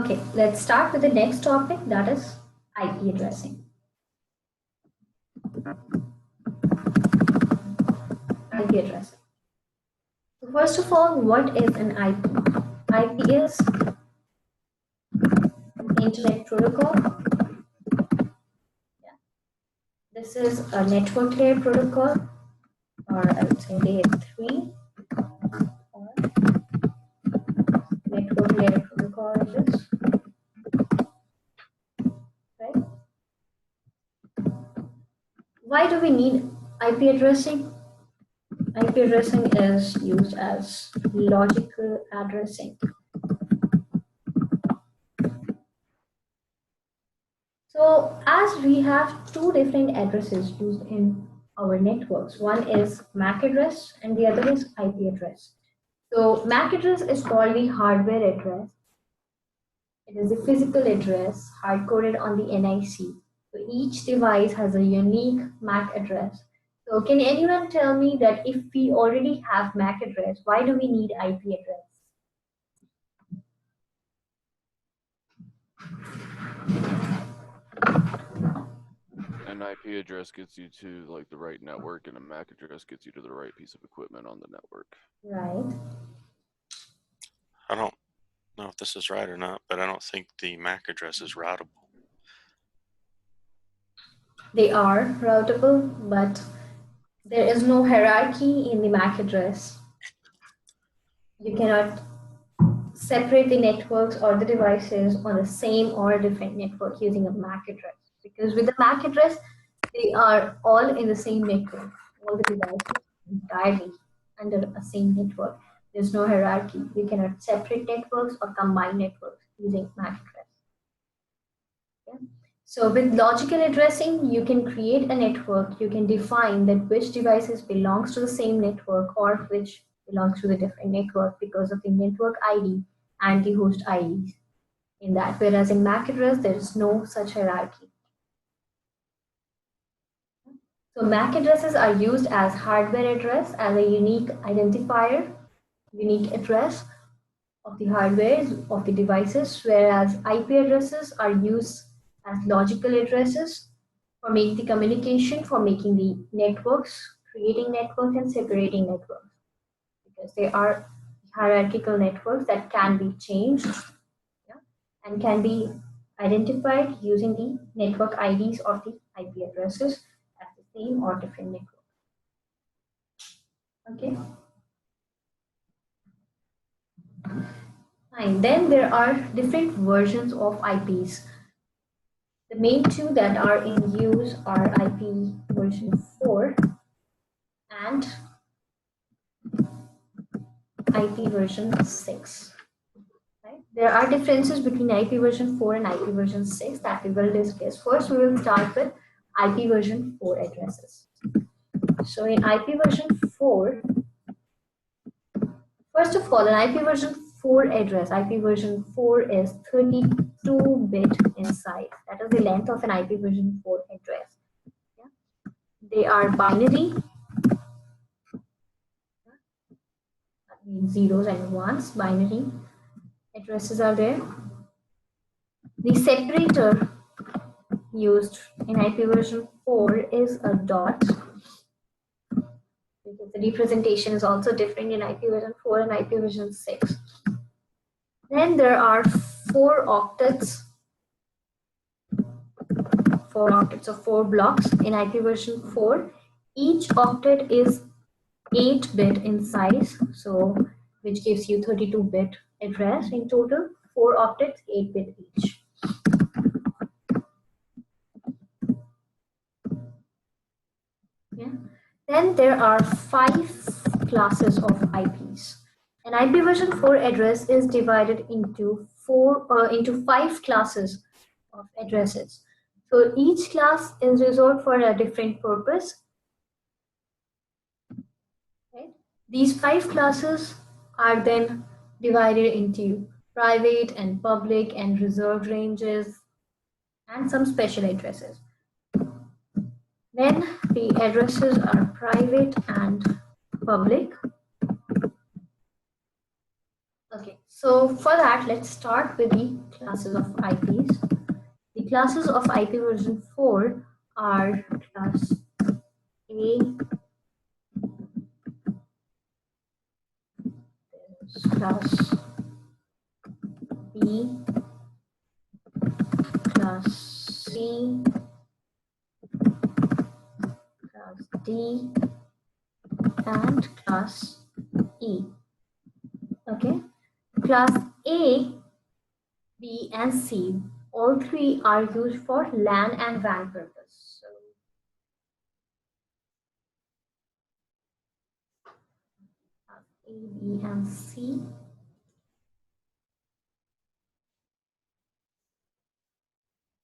Okay, let's start with the next topic, that is IP addressing. IP addressing. So first of all, what is an IP? IP is Internet Protocol. Yeah. This is a network layer protocol, or I would say layer 3, or network layer protocol it is. Right? Why do we need IP addressing? IP addressing is used as logical addressing. So as we have two different addresses used in our networks, one is MAC address and the other is IP address. So MAC address is called the hardware address. It is a physical address hard-coded on the NIC. So each device has a unique MAC address. So can anyone tell me that if we already have MAC address, why do we need IP address? An IP address gets you to like the right network, and a MAC address gets you to the right piece of equipment on the network. Right. I don't know if this is right or not, but I don't think the MAC address is routable. They are routable, but there is no hierarchy in the MAC address. You cannot separate the networks or the devices on the same or different network using a MAC address. Because with the MAC address, they are all in the same network. All the devices entirely under a same network. There's no hierarchy. You cannot separate networks or combine networks using MAC address. Yeah. So with logical addressing, you can create a network. You can define that which devices belongs to the same network or which belongs to the different network because of the network ID and the host IDs in that. Whereas in MAC address, there is no such hierarchy. So MAC addresses are used as hardware address as a unique identifier, unique address of the hardware of the devices, whereas IP addresses are used as logical addresses for making the communication, for making the networks, creating networks and separating networks, because they are hierarchical networks that can be changed, yeah, and can be identified using the network IDs of the IP addresses as the same or different network. Okay. Fine. Then there are different versions of IPs. The main two that are in use are IP version 4 and IP version 6. Right? There are differences between IP version 4 and IP version 6 that we will discuss. First, we will start with IP version 4 addresses. So in IP version 4, first of all, an IP version 4 address, IP version 4 is 32-bit in size. That is the length of an IP version 4 address. Yeah? They are binary. That means zeros and ones, binary addresses are there. The separator used in IP version 4 is a dot, because the representation is also different in IP version 4 and IP version 6. Then there are 4 octets of 4 blocks in IP version 4. Each octet is 8-bit in size, so which gives you 32-bit address in total. 4 octets, 8-bit each. Yeah. Then there are 5 classes of IPs. An IP version 4 address is divided into 5 classes of addresses. So each class is reserved for a different purpose. Right? These 5 classes are then divided into private and public and reserved ranges and some special addresses. When the addresses are private and public, Okay, so for that, let's start with the classes of IPs. The classes of IP version 4 are class A, class B, class C, class D, and class E. Okay, class A, B, and C, all three are used for LAN and WAN purpose. So, class A, B, and C.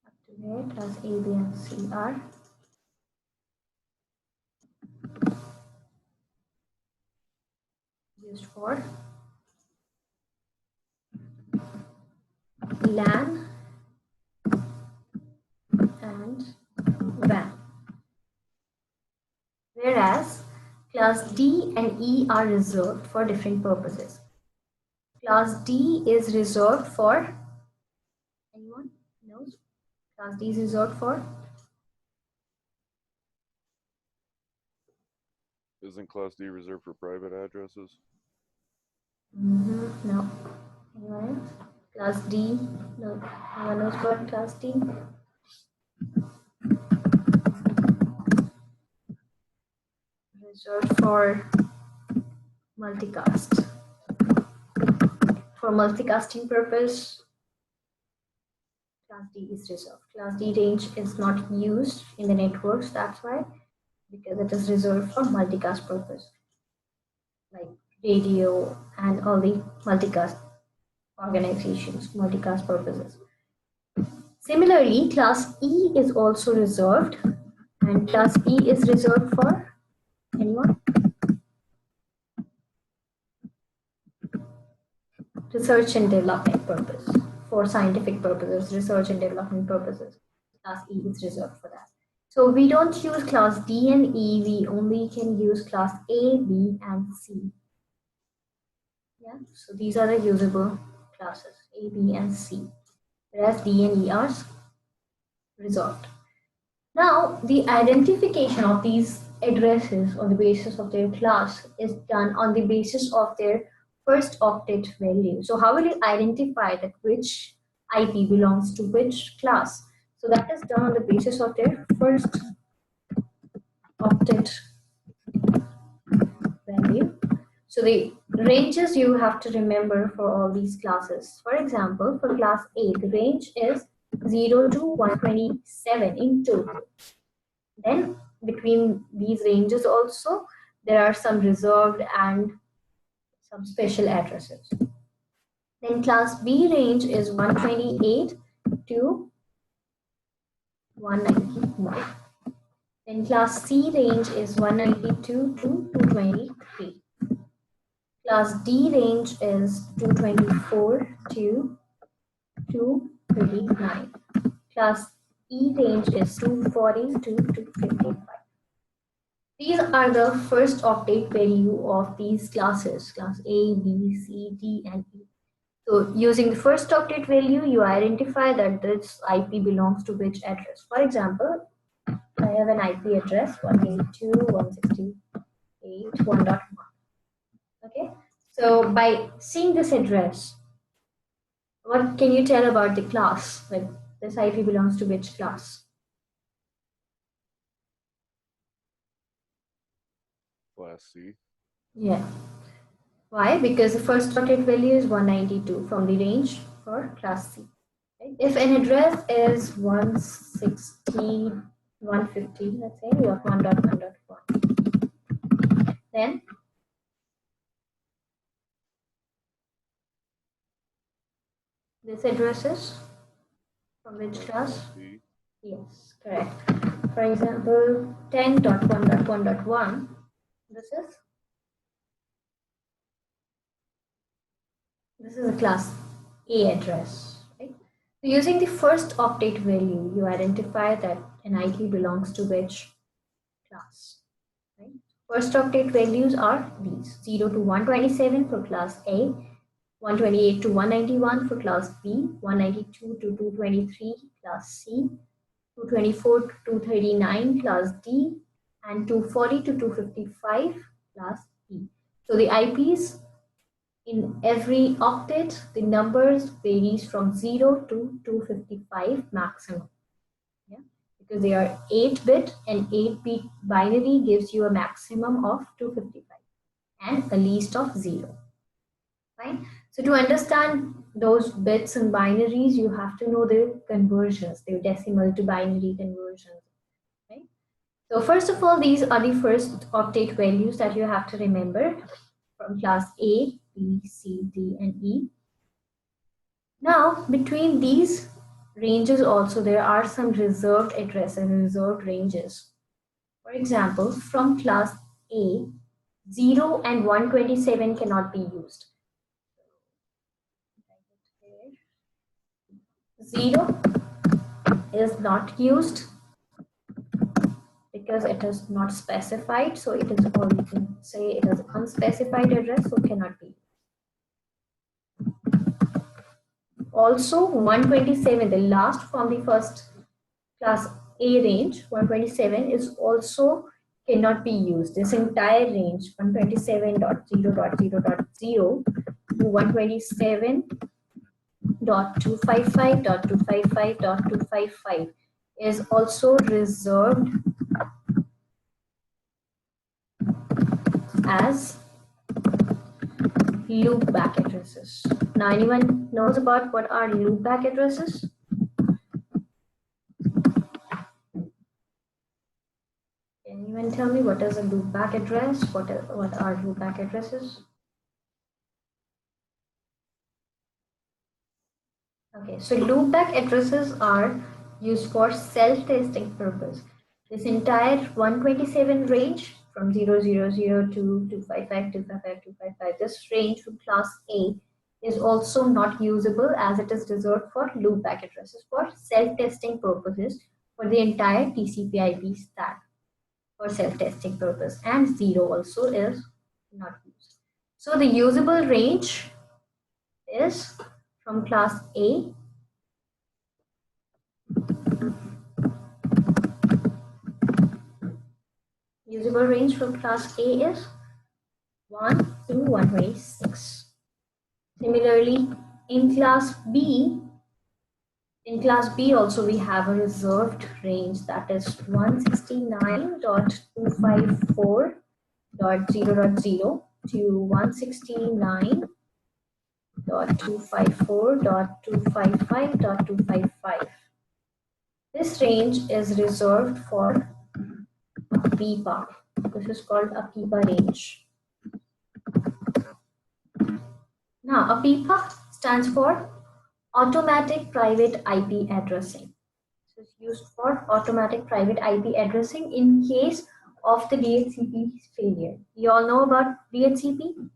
Up to here, class A, B, and C are used for LAN and WAN. Whereas class D and E are reserved for different purposes. Class D is reserved for, anyone knows? Class D is reserved for? Isn't Class D reserved for private addresses? No. Anyone else? Class D? No. No one knows about Class D? Reserved for multicast. For multicasting purpose, Class D is reserved. Class D range is not used in the networks, that's why, because it is reserved for multicast purpose, like radio and all the multicast organizations, multicast purposes. Similarly, Class E is also reserved, and Class E is reserved for anyone? Research and development purpose, for scientific purposes, research and development purposes. Class E is reserved for that. So we don't use Class D and E, we only can use Class A, B, and C. Yeah, so these are the usable classes, A, B, and C, whereas D and E are reserved. Now, the identification of these addresses on the basis of their class is done on the basis of their first octet value. So how will you identify that which IP belongs to which class? So that is done on the basis of their first octet value. So the ranges you have to remember for all these classes. For example, for class A, the range is 0 to 127 in total. Then between these ranges also, there are some reserved and some special addresses. Then class B range is 128 to 191. Then class C range is 192 to 223. Class D range is 224 to 239. Class E range is 240 to 255. These are the first octet value of these classes, class A, B, C, D, and E. So using the first octet value, you identify that this IP belongs to which address. For example, I have an IP address 192.168.1.1. Okay, so by seeing this address, what can you tell about the class? Like this IP belongs to which class? Class C. Yeah. Why? Because the first octet value is 192 from the range for class C. Right? If an address is 160, 150, let's say you have 1.1.1, then this address is from which class? C. Yes, correct. For example, 10.1.1.1, this is a class A address, right? So using the first octet value, you identify that an IP belongs to which class, right? First octet values are these 0 to 127 for class A, 128 to 191 for class B, 192 to 223 class C, 224 to 239 class D, and 240 to 255 class E. So the IPs in every octet, the numbers varies from 0 to 255 maximum. Yeah? Because they are 8-bit, and 8-bit binary gives you a maximum of 255 and a least of 0. Fine. So to understand those bits and binaries, you have to know their conversions, their decimal to binary conversions. Right? So first of all, these are the first octet values that you have to remember from class A, B, C, D, and E. Now, between these ranges also, there are some reserved addresses and reserved ranges. For example, from class A, 0 and 127 cannot be used. 0 is not used because it is not specified, so it is, or you can say it is unspecified address, so cannot be. Also 127, the last from the first class A range, 127 is also cannot be used. This entire range 127.0.0.0 to 127.255.255.255 is also reserved as loopback addresses. Now, anyone knows about what are loopback addresses? Can anyone tell me what is a loopback address? What are loopback addresses? Okay, so loopback addresses are used for self-testing purpose. This entire 127 range from 000 to 255, 255, 255, this range from class A is also not usable as it is reserved for loopback addresses for self-testing purposes for the entire TCP/IP stack for self-testing purpose, and 0 also is not used. So the usable range is from class A usable range from class A is 1 to 126. Similarly, in class B also we have a reserved range that is 169.254.0.0 to 169.254.255.255. This range is reserved for PIPA. This is called a PIPA range. Now, a PIPA stands for Automatic Private IP Addressing. This is used for automatic private IP addressing in case of the DHCP failure. You all know about DHCP?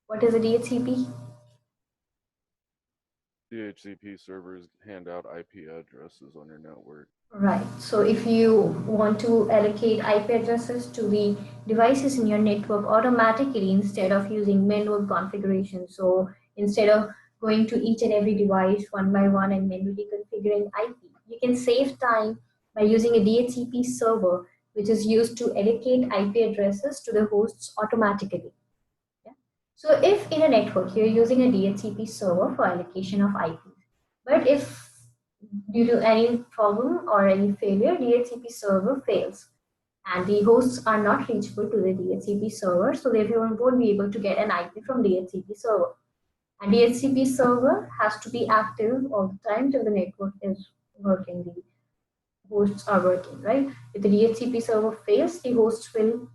What is a DHCP? DHCP servers hand out IP addresses on your network. Right. So if you want to allocate IP addresses to the devices in your network automatically instead of using manual configuration, so instead of going to each and every device one by one and manually configuring IP, you can save time by using a DHCP server, which is used to allocate IP addresses to the hosts automatically. Yeah? So if in a network you're using a DHCP server for allocation of IP, but if due to any problem or any failure, DHCP server fails and the hosts are not reachable to the DHCP server, so therefore you won't be able to get an IP from DHCP server. And DHCP server has to be active all the time till the network is working, the hosts are working, right? If the DHCP server fails, the hosts will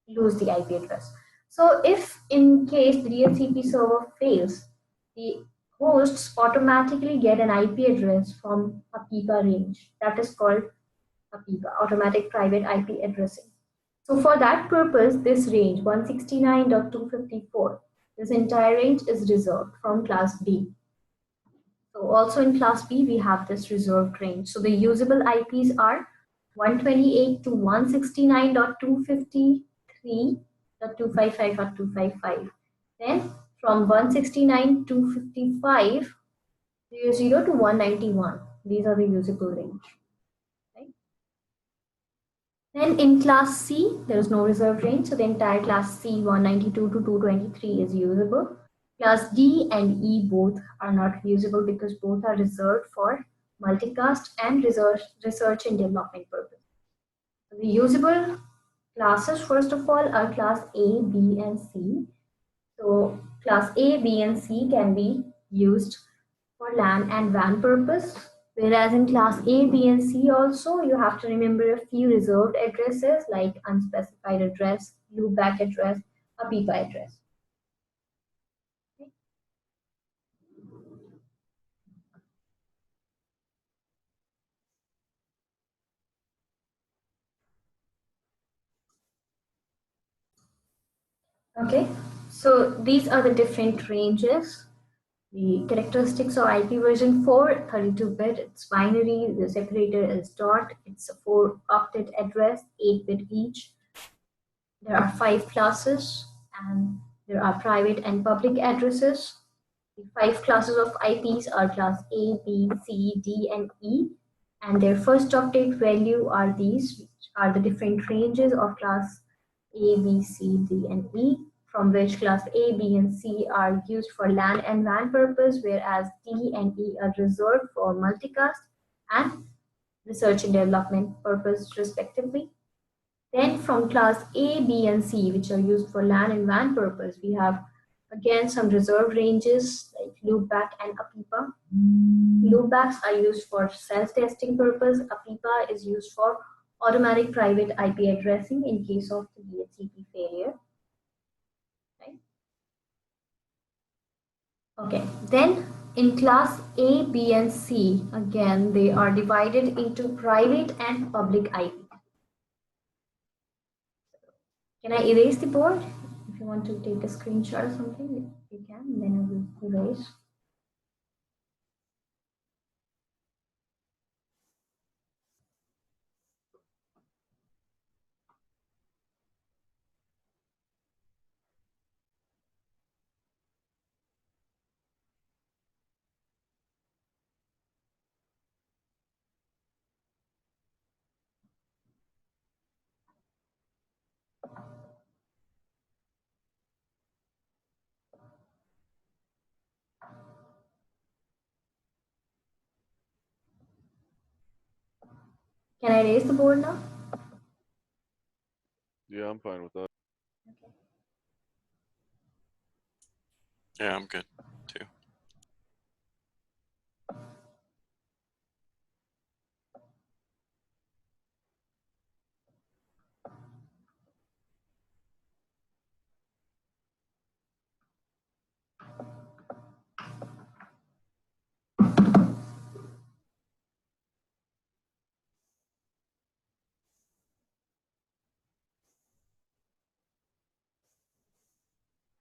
lose the IP address. So if in case the DHCP server fails, the hosts automatically get an IP address from a PIPA range. That is called a PIPA, Automatic Private IP Addressing. So for that purpose, this range 169.254, this entire range is reserved from class B. So also in class B, we have this reserved range. So the usable IPs are 128 to 169.253.255.255. Then from 169.255, 0 to 191, these are the usable range. Right? Then in class C, there is no reserved range, so the entire class C 192 to 223 is usable. Class D and E both are not usable because both are reserved for multicast and research and development purpose. So the usable classes, first of all, are class A, B, and C. So class A, B, and C can be used for LAN and WAN purpose. Whereas in class A, B, and C also, you have to remember a few reserved addresses like unspecified address, loopback address, IPv4 address. Okay, so these are the different ranges. The characteristics of IP version 4, 32-bit, it's binary, the separator is dot, it's a 4-octet address, 8-bit each. There are 5 classes and there are private and public addresses. The 5 classes of IPs are class A, B, C, D, and E, and their first octet value are these, which are the different ranges of class A, B, C, D, and E, from which class A, B, and C are used for LAN and WAN purpose, whereas D and E are reserved for multicast and research and development purpose respectively. Then from class A, B, and C, which are used for LAN and WAN purpose, we have again some reserved ranges like loopback and APIPA. Loopbacks are used for self-testing purpose. APIPA is used for automatic private IP addressing in case of the Dhcp failure. Right? Okay, then in class A, B, and C, again, they are divided into private and public IP. Can I erase the board? If you want to take a screenshot or something, you can, then I will erase. Can I erase the board now? Yeah, I'm fine with that. Okay. Yeah, I'm good too.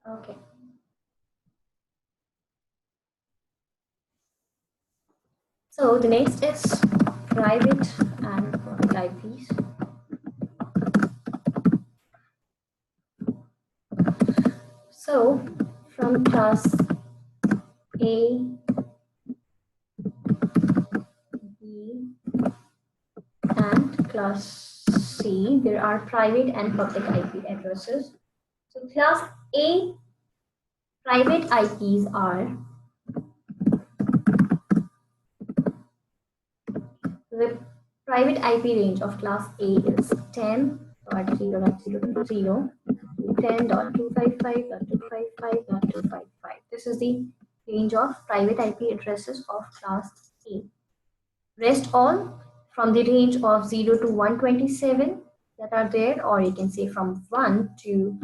Okay. So the next is private and public IPs. So from class A, B, and class C, there are private and public IP addresses. So class A private IPs are the private IP range of class A is 10.0.0.0 to 10.255.255.255. This is the range of private IP addresses of class A. Rest all from the range of 0 to 127 that are there, or you can say from 1 to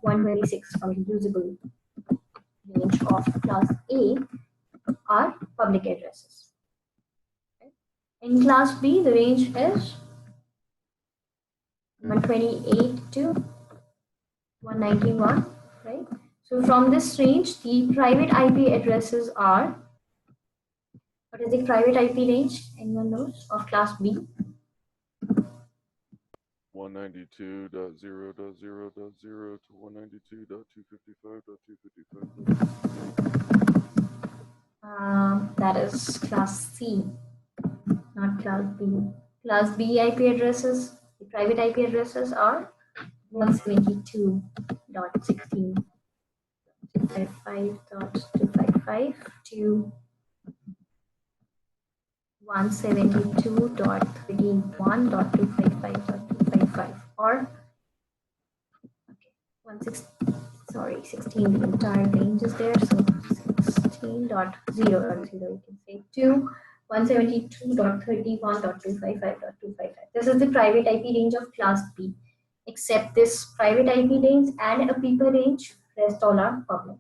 126 from the usable range of class A are public addresses. In class B, the range is 128 to 191, right? So from this range, the private IP addresses are, what is the private IP range? Anyone knows of class B? 192.0.0.0 to 192.255.255. That is class C, not class B. Class B IP addresses, the private IP addresses are 172.16.255.255 to 172.31.255.255 or 16, the entire range is there, so 16.0.0 you can say to 172.31.255.255. This is the private IP range of class B. Except this private IP range and a people range, rest all are public.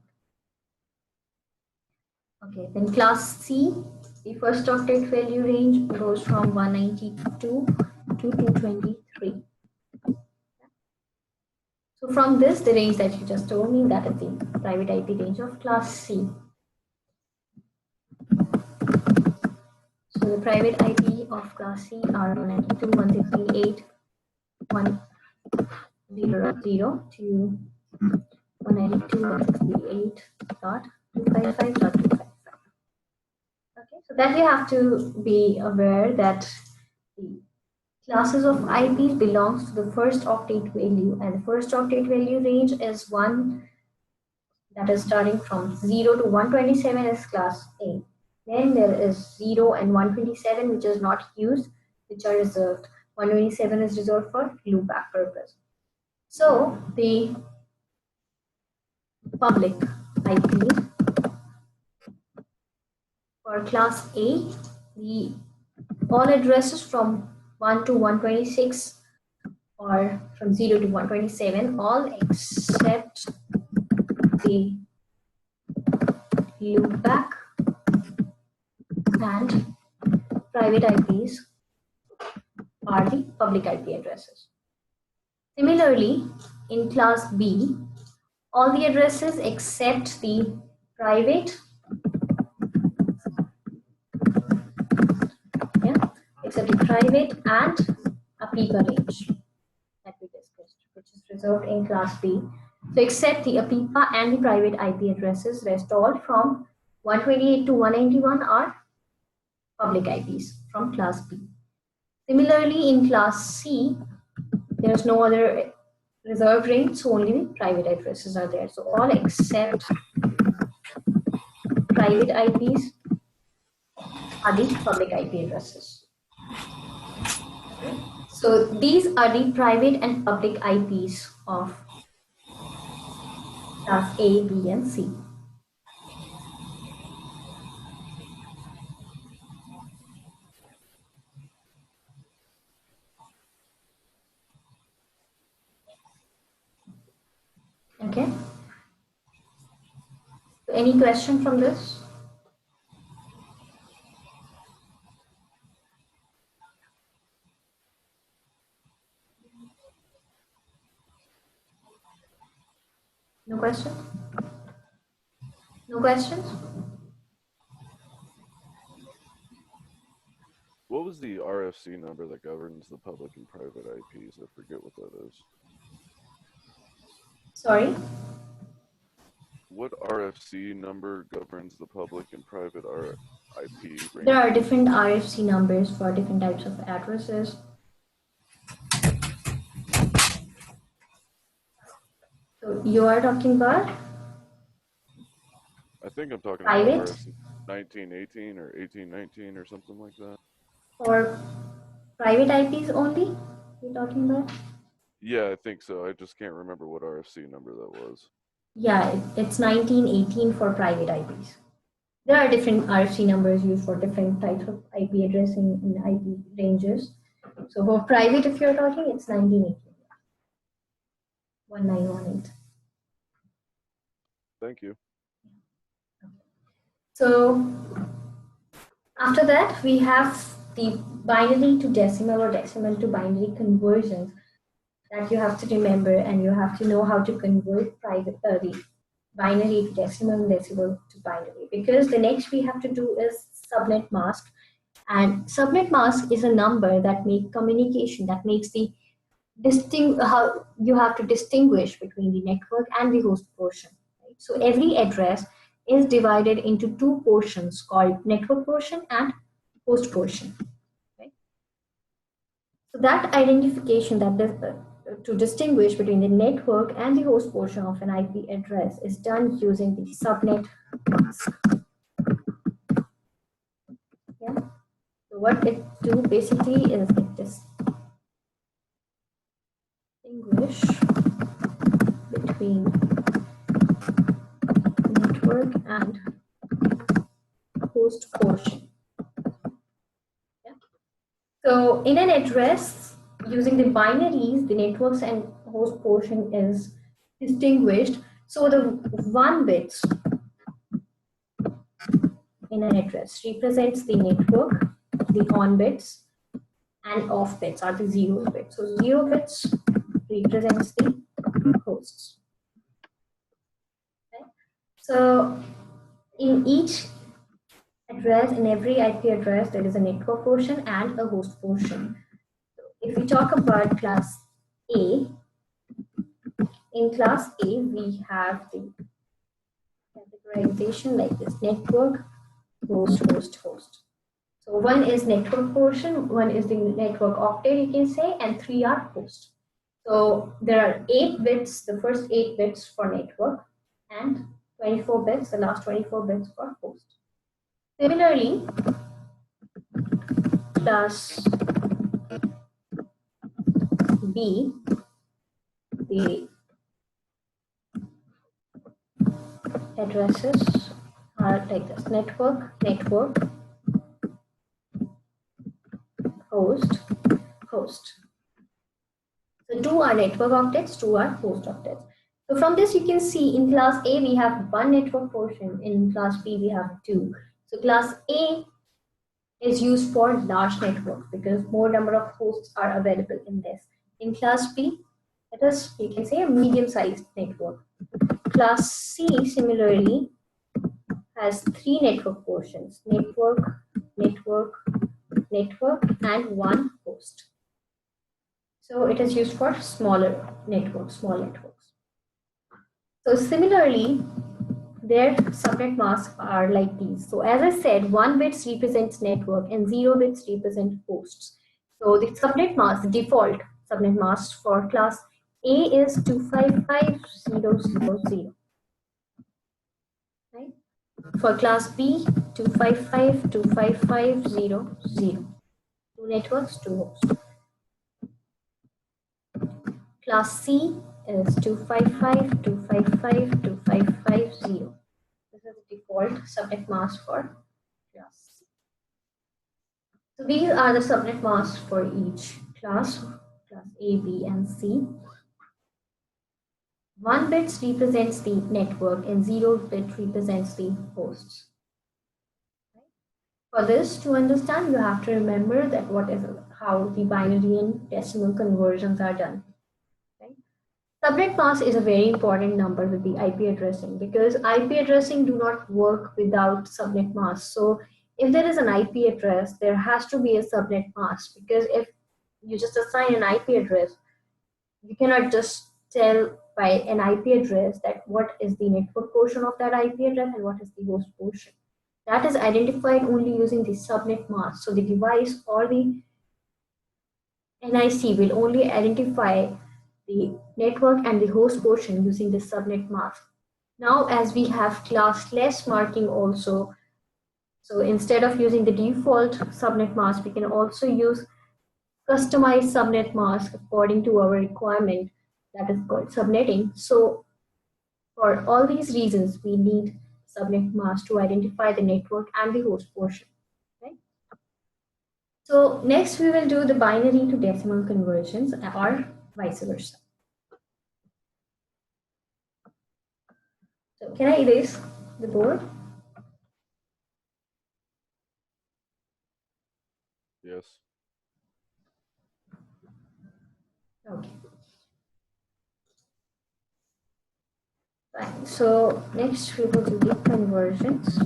Okay, then class C, the first octet value range goes from 192 to 223. So from this, the range that you just told me, that is the private IP range of class C. So the private IP of class C are 192.168.1.0.0 to 192.168.255.255. Okay, so that you have to be aware that the classes of IPs belongs to the first octet value, and the first octet value range is one that is starting from 0 to 127 is class A. Then there is 0 and 127 which is not used, which are reserved. 127 is reserved for loopback purpose. So the public IP for class A, all addresses from 1 to 126 or from 0 to 127, all except the loopback and private IPs are the public IP addresses. Similarly, in class B, all the addresses except the private, except the private and a APIPA range that we discussed, which is reserved in class B. So except the APIPA and the private IP addresses, rest all from 128 to 191 are public IPs from class B. Similarly, in class C, there's no other reserved range, so only the private addresses are there. So all except private IPs are the public IP addresses. So these are the private and public IPs of class A, B, and C. Okay. So any question from this? No questions? No questions? What was the RFC number that governs the public and private IPs? I forget what that is. Sorry? What RFC number governs the public and private IP range? There are different RFC numbers for different types of addresses. So you are talking about? I think I'm talking private? about RFC 1918 or 1819 or something like that. Or private IPs only you're talking about? Yeah, I think so. I just can't remember what RFC number that was. Yeah, it's 1918 for private IPs. There are different RFC numbers used for different types of IP addressing in IP ranges. So for private, if you're talking, it's 1918. 1918. Thank you. So after that, we have the binary to decimal or decimal to binary conversions that you have to remember, and you have to know how to convert the binary to decimal and decimal to binary, because the next we have to do is subnet mask. And subnet mask is a number that makes communication, that makes the how you have to distinguish between the network and the host portion. Right? So every address is divided into two portions called network portion and host portion. Right? So that identification, to distinguish between the network and the host portion of an IP address is done using the subnet mask. Yeah. So what it do basically is it distinguish between network and host portion. Yeah. So in an address, using the binaries, the networks and host portion is distinguished. So the 1 bits in an address represents the network, the on bits, and off bits are the 0 bits. So 0 bits represents the hosts. Okay. So in each address, in every IP address, there is a network portion and a host portion. If we talk about class A, in class A, we have the categorization like this: network, host, host, host. So one is network portion, one is the network octet, you can say, and 3 are host. So there are 8 bits, the first 8 bits for network, and 24 bits, the last 24 bits for host. Similarly, class B, the addresses are like this: network, network, host, host. So 2 are network octets, 2 are host octets. So from this you can see in class A we have 1 network portion, in class B we have 2. So class A is used for large network because more number of hosts are available in this. In class B, it is, you can say, a medium-sized network. Class C similarly has 3 network portions: network, network, network, and 1 host. So it is used for smaller networks, small networks. So similarly, their subnet masks are like these. So as I said, 1 bits represents network and 0 bits represent hosts. So the subnet mask, default subnet mask for class A is 255.0.0.0. Right? For class B, 255.255.0.0. 2 networks, 2 hosts. Class C is 255.255.255.0. This is the default subnet mask for class C. So these are the subnet masks for each class, class A, B, and C. 1 bit represents the network and 0 bit represents the hosts. For this to understand, you have to remember that how the binary and decimal conversions are done. Okay? Subnet mask is a very important number with the IP addressing because IP addressing do not work without subnet mask. So if there is an IP address, there has to be a subnet mask, because if you just assign an IP address, you cannot just tell by an IP address that what is the network portion of that IP address and what is the host portion. That is identified only using the subnet mask. So the device or the NIC will only identify the network and the host portion using the subnet mask. Now, as we have classless marking also, so instead of using the default subnet mask, we can also use customized subnet mask according to our requirement, that is called subnetting. So for all these reasons, we need subnet mask to identify the network and the host portion. Right? So next we will do the binary to decimal conversions, or vice versa. So can I erase the board? Yes. Okay. Fine. So next we will do the conversions.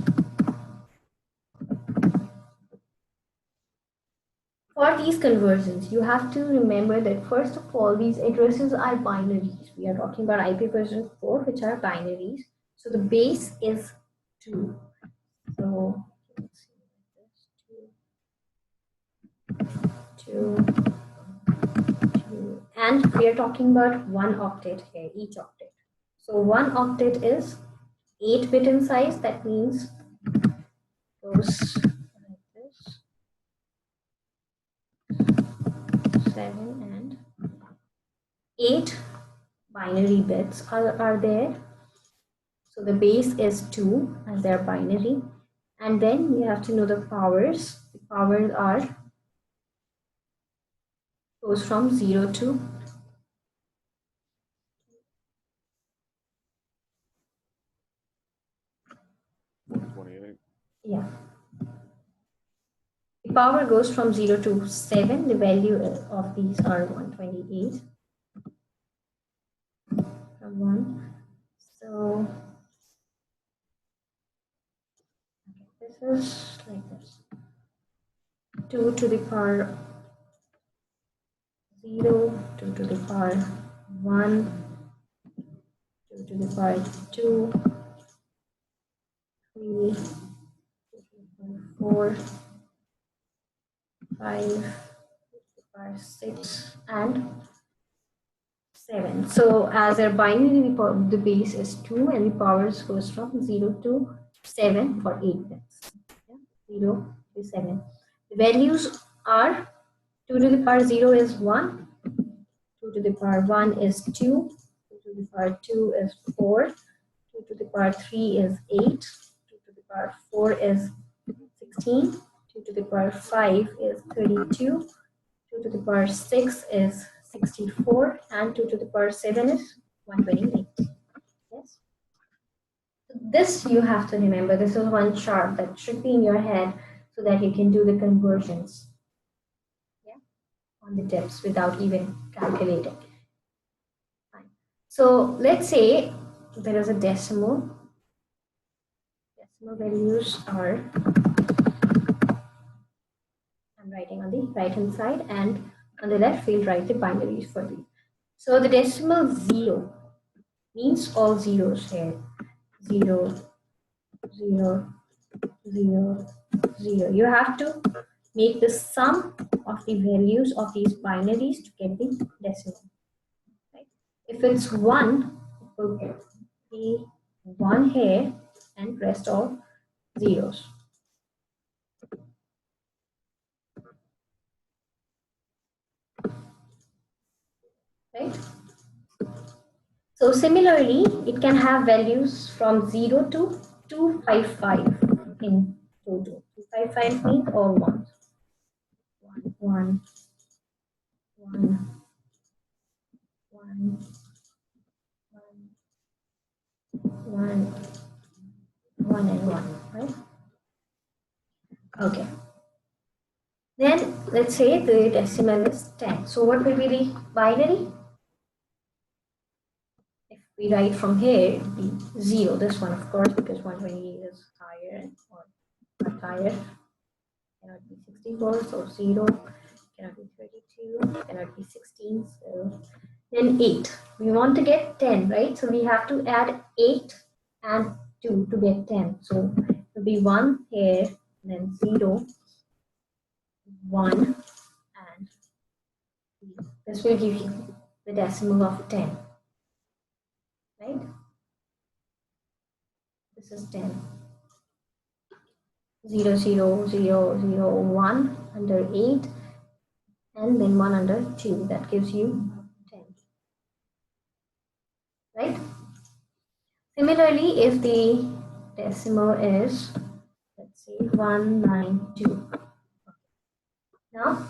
For these conversions, you have to remember that first of all, these addresses are binaries. We are talking about IPv4, which are binaries. So the base is 2. So let's see, 2, 2, and we are talking about one octet here, each octet. So one octet is 8-bit in size. That means goes like this, 7 and 8 binary bits are there. So the base is 2 as they're binary. And then you have to know the powers. The powers are goes from 0 to 128. yeah. The power goes from 0 to 7. The value of these are 128 from 1. So this is like this. 2 to the power 0, 2 to the power 1, 2 to the power 2, 3, 4, 5, 6, and 7. So as a binary, the base is 2 and the powers goes from 0 to 7 for 8 bits. Yeah? 0 to 7. The values are 2 to the power 0 is 1, 2 to the power 1 is 2, 2 to the power 2 is 4, 2 to the power 3 is 8, 2 to the power 4 is 16, 2 to the power 5 is 32, 2 to the power 6 is 64, and 2 to the power 7 is 128. Yes. This you have to remember. This is one chart that should be in your head so that you can do the conversions, yeah, on the tips without even calculating. Fine. So let's say there is a decimal. Decimal values are, I'm writing on the right hand side, and on the left we'll write the binaries for these. So the decimal 0 means all zeros here. 0, 0, 0, 0. You have to make the sum of the values of these binaries to get the decimal. Right? If it's 1, it will be 1 here and rest all zeros. Right? So similarly, it can have values from 0 to 255 in total. 255 means all ones. 1, 1, 1, 1, 1 and 1, right? Okay. Then let's say the decimal is 10. So what will be the binary? If we write from here, it will be 0. This one, of course, because 128 is higher or not higher. Cannot be 64, so 0. Cannot be 32. Cannot be 16. So then 8. We want to get 10, right? So we have to add 8 and 2 to get 10. So it will be 1 here, then 0, 1, and 3. This will give you the decimal of 10, right? This is 10. 0, 0, 0, 0, 1 under 8, and then 1 under 2. That gives you 10, right? Similarly, if the decimal is, let's say, 192. Now,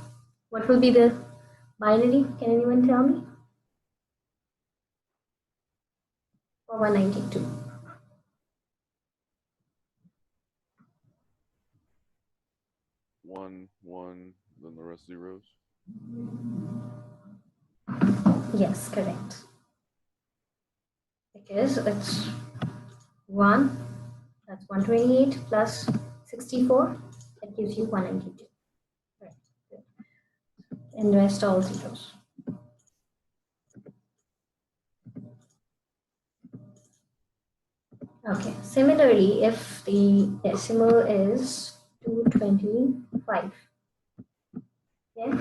what will be the binary? Can anyone tell me? For 192. One, one, then the rest zeros. Yes, correct. Because it's 1, that's 128 plus 64, that gives you 192. Right. and rest all zeros. Okay, similarly, if the decimal is 225, okay,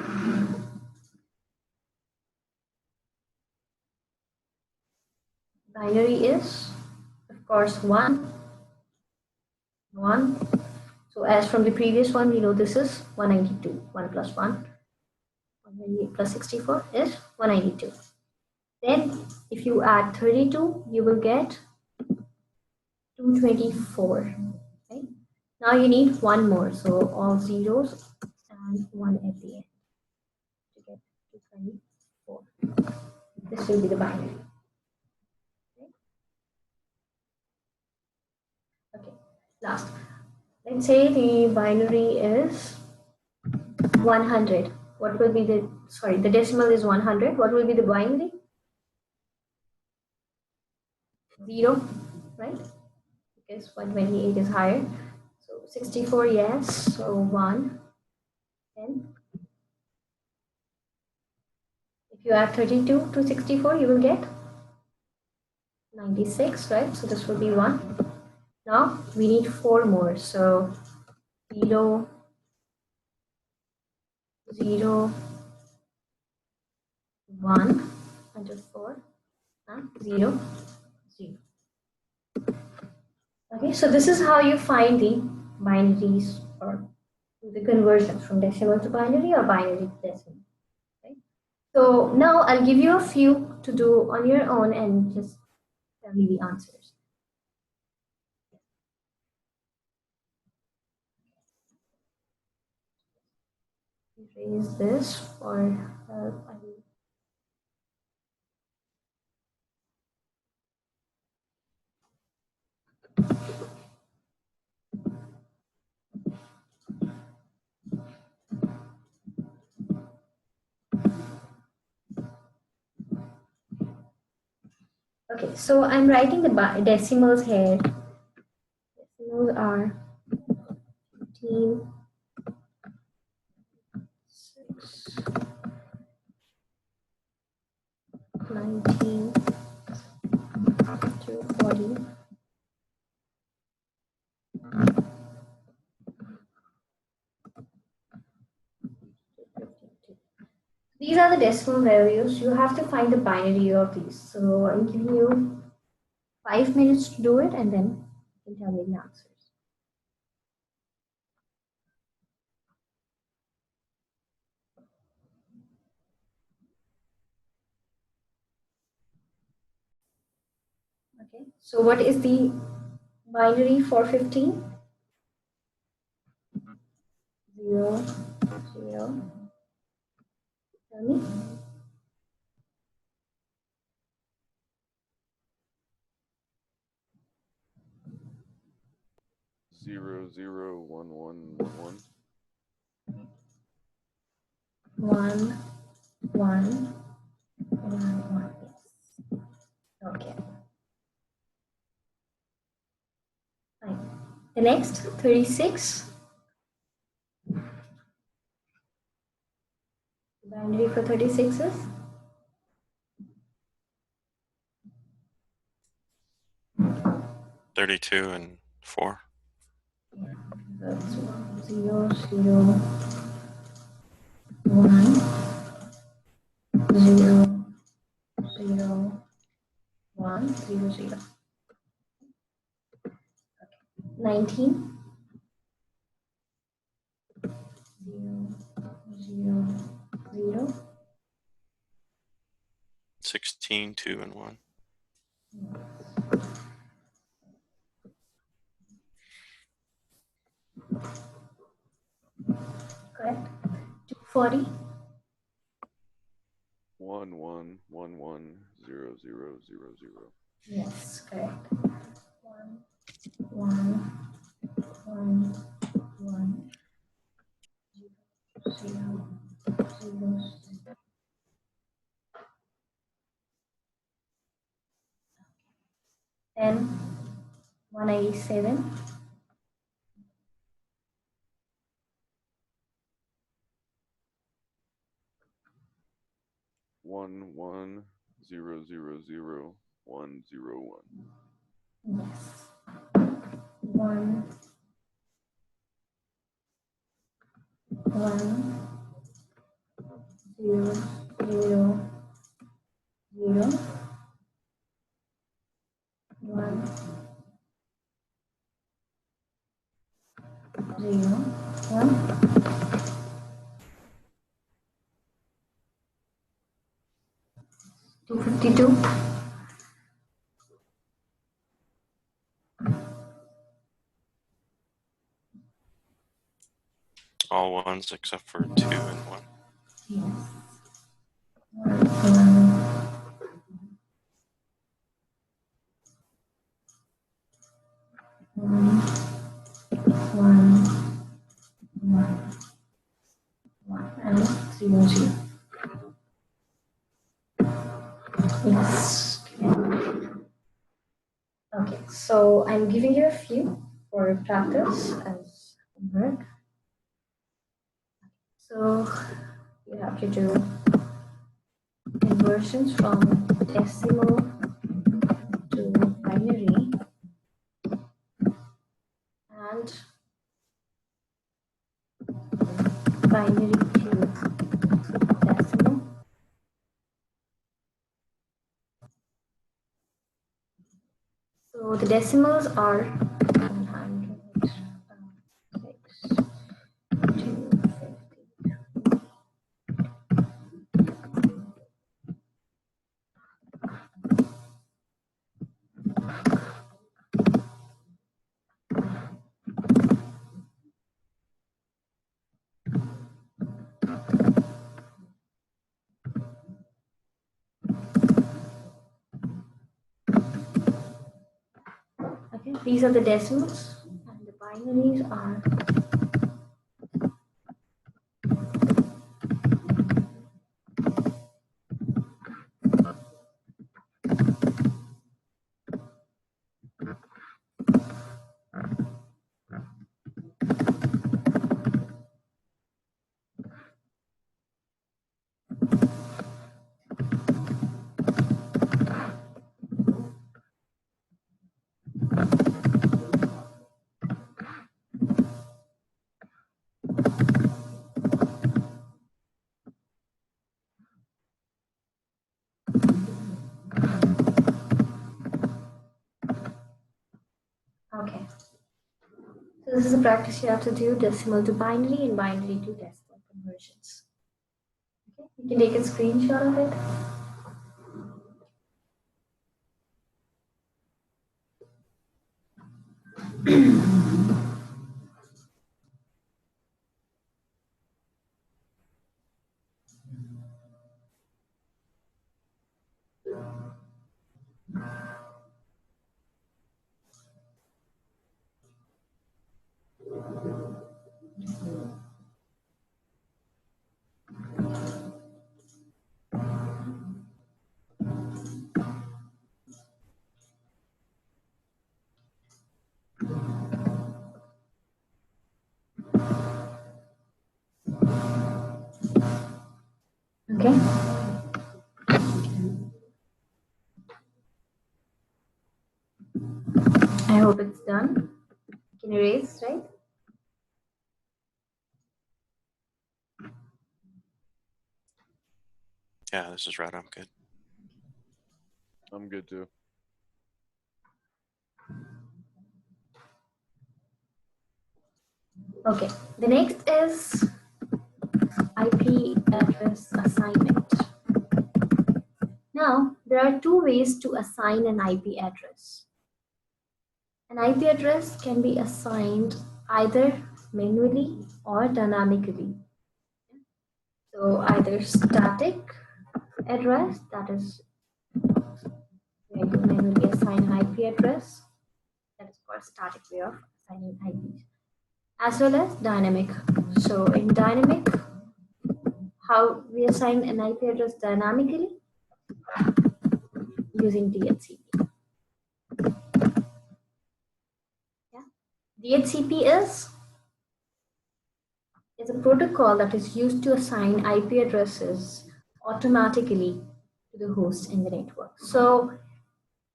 binary is, of course, 1, 1. So as from the previous one, we know this is 192. 1 plus 1, 128 plus 64 is 192. Then if you add 32, you will get 224. Okay? Now you need one more. So all zeros and 1 at the end to get 224. This will be the binary. Okay, last. Let's say the binary is 100. What will be the, sorry, the decimal is 100. What will be the binary? 0, right? Because 128 is higher. So 64, yes. So 1, 10. If you add 32 to 64, you will get 96, right? So this will be 1. Now we need 4 more. So 0, 0, 1, under 4, and 0, 0. Okay, so this is how you find the binaries or the conversions from decimal to binary or binary to decimal. Okay? So now I'll give you a few to do on your own and just tell me the answers. Erase this for help. Okay, so I'm writing the decimals here. Decimals are 15, 6, 19, 240. These are the decimal values. You have to find the binary of these. So I'm giving you 5 minutes to do it, and then you can tell me the answers. Okay, so what is the binary for 15? 0, 0. Tell me. 001111. 1, 1, 1, 1. Yes. Okay. Fine. The next 36. The binary for 36 is 32 and 4. that's 0, 0, 1, 0, 0, 1, 0, 0. 19, 0, 0, 0. 16, 2 and 1. Correct. 240. 11110000. Yes, correct. 1, 1, 1, 1, 0, 0, 0. Then 187. 1000101. Yes. 1 1 0 0 0 1 0 1 252. All ones except for 2 and 1. Yes. 1 and 0 0. Yes. Okay, so I'm giving you a few for practice as homework. So you have to do conversions from decimal to binary and binary to decimal. So the decimals are 106, 250. Okay, these are the decimals, and the binaries are okay. So this is a practice you have to do, decimal to binary and binary to decimal conversions. Okay, you can take a screenshot of it. Okay. I hope it's done. You can erase, right? Yeah, this is right. I'm good. I'm good too. Okay. The next is IP address assignment. Now, there are two ways to assign an IP address. An IP address can be assigned either manually or dynamically. So either static address, that is where you manually assign an IP address, that is called static way of assigning IPs, as well as dynamic. So in dynamic, how we assign an IP address dynamically? Using DHCP. Yeah. DHCP is a protocol that is used to assign IP addresses automatically to to the host in the network. So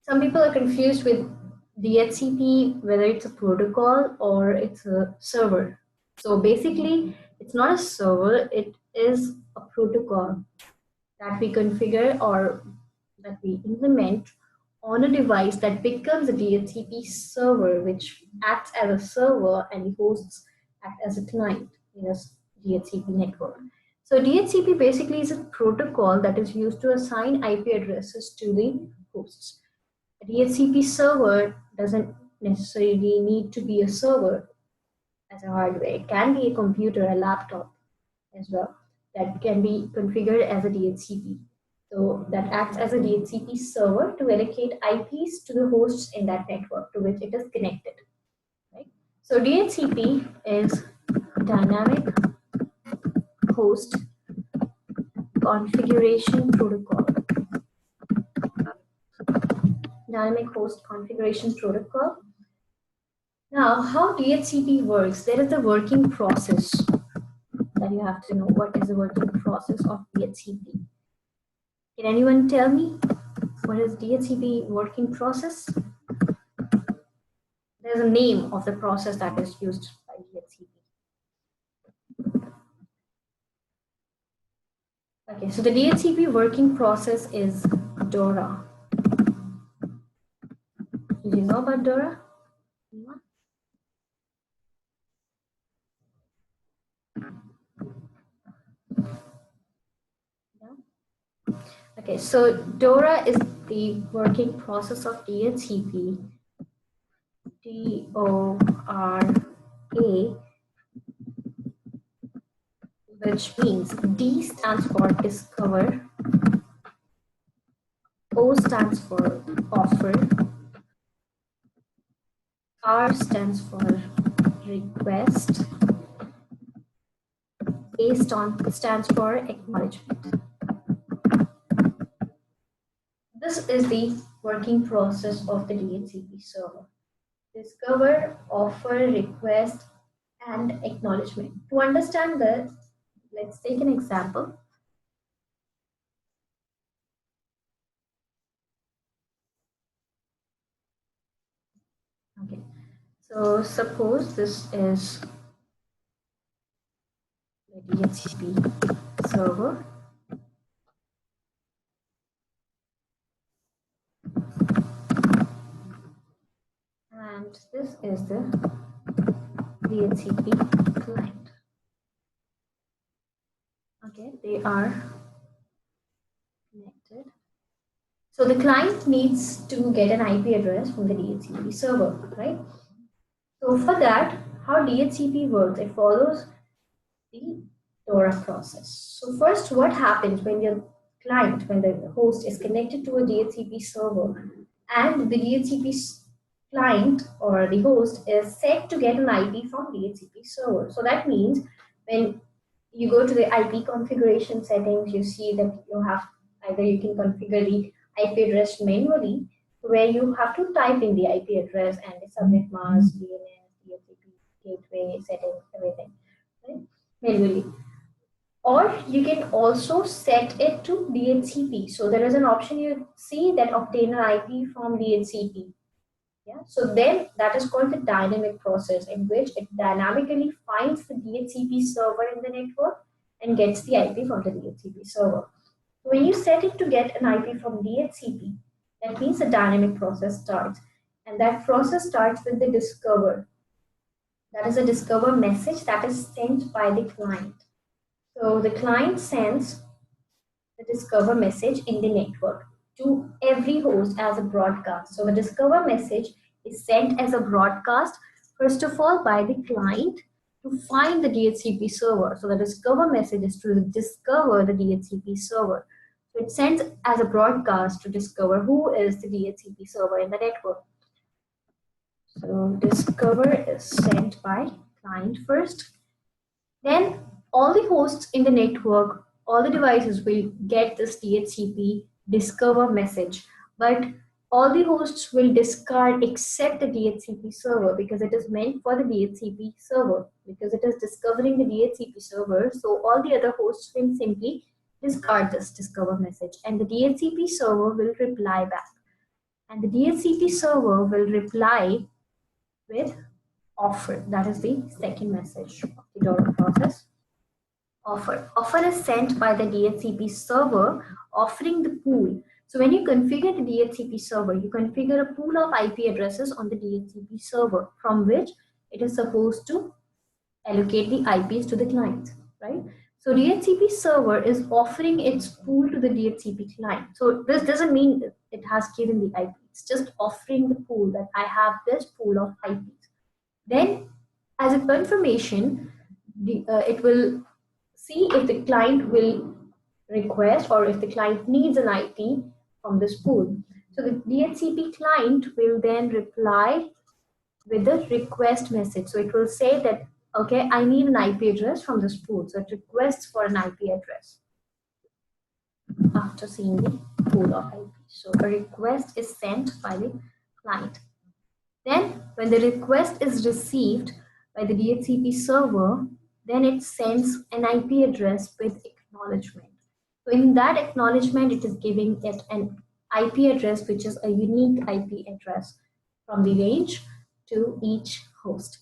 some people are confused with DHCP, whether it's a protocol or it's a server. So basically, it's not a server, it is a protocol that we configure or that we implement on a device that becomes a DHCP server, which acts as a server and the hosts act as a client in a DHCP network. So DHCP basically is a protocol that is used to assign IP addresses to the hosts. A DHCP server doesn't necessarily need to be a server as a hardware. It can be a computer, a laptop as well, that can be configured as a DHCP. So that acts as a DHCP server to allocate IPs to the hosts in that network to which it is connected. Right? So DHCP is dynamic host configuration protocol. Dynamic host configuration protocol. Now, how DHCP works? There is a working process that you have to know. What is the working process of DHCP? Can anyone tell me what is DHCP working process? There's a name of the process that is used by DHCP. Okay, so the DHCP working process is DORA. Did you know about DORA? Anyone? No? Okay, so DORA is the working process of DHCP. DORA, which means D stands for discover, O stands for offer, R stands for request, A stands for acknowledgement. This is the working process of the DHCP server. Discover, offer, request, and acknowledgement. To understand this, let's take an example. Okay, so suppose this is the DHCP server. And this is the DHCP client. Okay, they are connected. So the client needs to get an IP address from the DHCP server, right? So for that, how DHCP works, it follows the DORA process. So first, what happens when your client, when the host is connected to a DHCP server and the DHCP client or the host is set to get an IP from DHCP server. So that means when you go to the IP configuration settings, you see that you have either you can configure the IP address manually, where you have to type in the IP address and the subnet mask, DNS, DHCP gateway settings, everything, right? Manually. Or you can also set it to DHCP. So there is an option you see that obtain an IP from DHCP. Yeah, so then that is called the dynamic process, in which it dynamically finds the DHCP server in the network and gets the IP from the DHCP server. So when you set it to get an IP from DHCP, that means the dynamic process starts. And that process starts with the discover. That is a discover message that is sent by the client. So the client sends the discover message in the network to every host as a broadcast. So the discover message is sent as a broadcast, first of all, by the client to find the DHCP server. So the discover message is to discover the DHCP server. So it sends as a broadcast to discover who is the DHCP server in the network. So discover is sent by client first. Then all the hosts in the network, all the devices will get this DHCP discover message, but all the hosts will discard except the DHCP server, because it is meant for the DHCP server, because it is discovering the DHCP server. So all the other hosts will simply discard this discover message, and the DHCP server will reply back. And the DHCP server will reply with offer. That is the second message of the DORA process. Offer. Offer is sent by the DHCP server offering the pool. So when you configure the DHCP server, you configure a pool of IP addresses on the DHCP server from which it is supposed to allocate the IPs to the client, right? So DHCP server is offering its pool to the DHCP client. So this doesn't mean it has given the IP. It's just offering the pool that I have this pool of IPs. Then as a confirmation, it will see if the client will request or if the client needs an IP from this pool. So the DHCP client will then reply with the request message. So it will say that, okay, I need an IP address from this pool. So it requests for an IP address after seeing the pool of IP. So a request is sent by the client. Then when the request is received by the DHCP server, then it sends an IP address with acknowledgement. So in that acknowledgement, it is giving it an IP address, which is a unique IP address from the range to each host.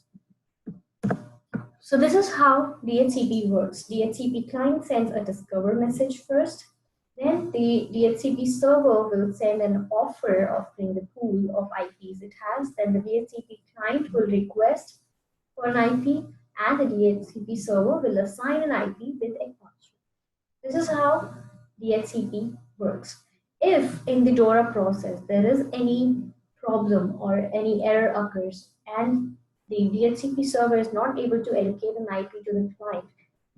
So this is how DHCP works. DHCP client sends a discover message first. Then the DHCP server will send an offer offering the pool of IPs it has. Then the DHCP client will request for an IP, and the DHCP server will assign an IP with acknowledgement. This is how DHCP works. If in the DORA process there is any problem or any error occurs and the DHCP server is not able to allocate an IP to the client,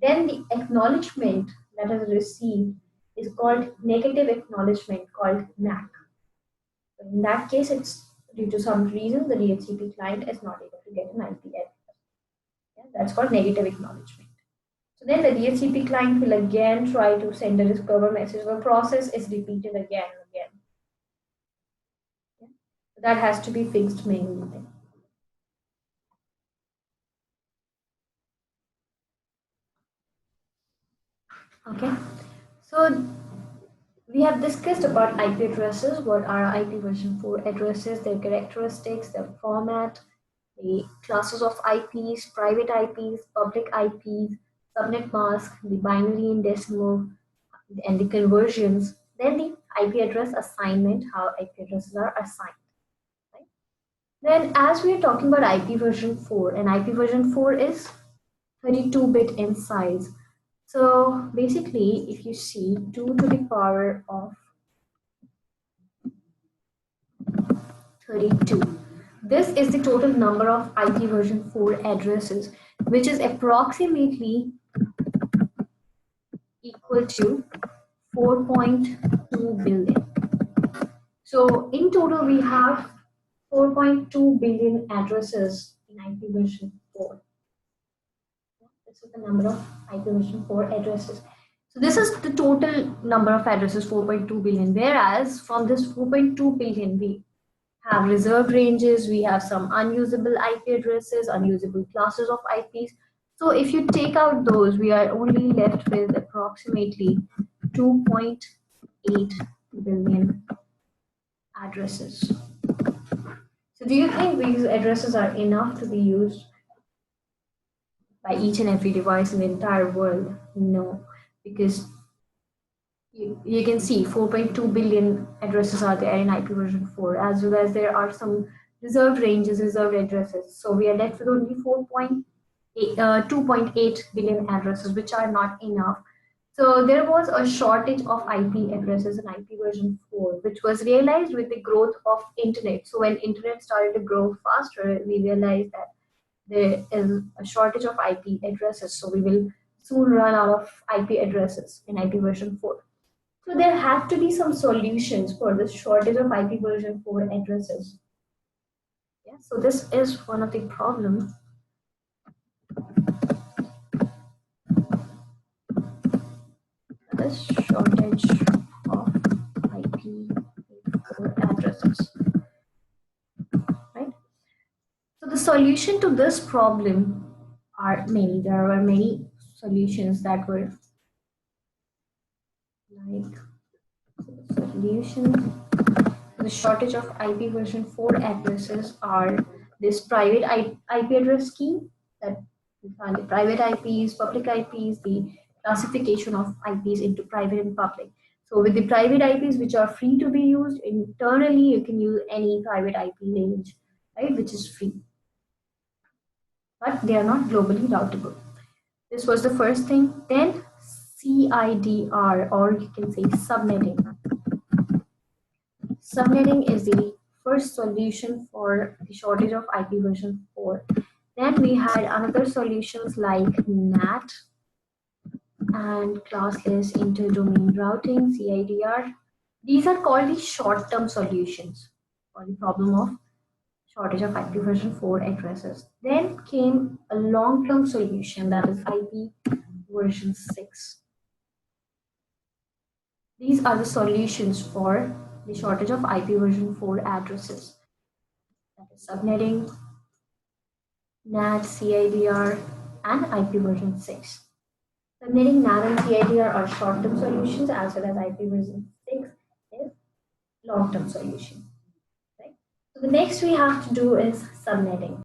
then the acknowledgement that is received is called negative acknowledgement, called NAC. In that case, it's due to some reason the DHCP client is not able to get an IP address. Yeah, that's called negative acknowledgement. So then the DHCP client will again try to send a discover message. The process is repeated again and again. Yeah. That has to be fixed manually. Okay, so we have discussed about IP addresses. What are IPv4 addresses, their characteristics, their format, the classes of IPs, private IPs, public IPs, subnet mask, the binary and decimal, and the conversions. Then the IP address assignment, how IP addresses are assigned. Right? Then as we are talking about IPv4, and IPv4 is 32-bit in size. So basically, if you see 2 to the power of 32, this is the total number of IPv4 addresses, which is approximately equal to 4.2 billion. So in total, we have 4.2 billion addresses in IPv4. This is the number of IPv4 addresses. So this is the total number of addresses, 4.2 billion. Whereas from this 4.2 billion, we have reserved ranges, we have some unusable IP addresses, unusable classes of IPs. So if you take out those, we are only left with approximately 2.8 billion addresses. So do you think these addresses are enough to be used by each and every device in the entire world? No, because you can see 4.2 billion addresses are there in IPv4, as well as there are some reserved ranges, reserved addresses. So we are left with only 2.8 billion addresses, which are not enough. So there was a shortage of IP addresses in IPv4, which was realized with the growth of internet. So when internet started to grow faster, we realized that there is a shortage of IP addresses. So we will soon run out of IP addresses in IPv4. So there have to be some solutions for this shortage of IPv4 addresses. Yeah, so this is one of the problems. This shortage of IPv4 addresses. Right? So the solution to this problem are many. There were many solutions that were like solution. The shortage of IPv4 addresses are this private IP address scheme that we find the private IPs, public IPs, the classification of IPs into private and public. So with the private IPs which are free to be used internally, you can use any private IP range, right, which is free. But they are not globally routable. This was the first thing. Then CIDR, or you can say subnetting. Subnetting is the first solution for the shortage of IPv4. Then we had another solutions like NAT and classless interdomain routing, CIDR. These are called the short-term solutions for the problem of shortage of IPv4 addresses. Then came a long-term solution, that is IPv6. These are the solutions for the shortage of IPv4 addresses. That is subnetting, NAT, CIDR, and IPv6. Subnetting, NAT, and CIDR are short-term solutions, as well as IPv6 is long-term solution. Right? So the next we have to do is subnetting.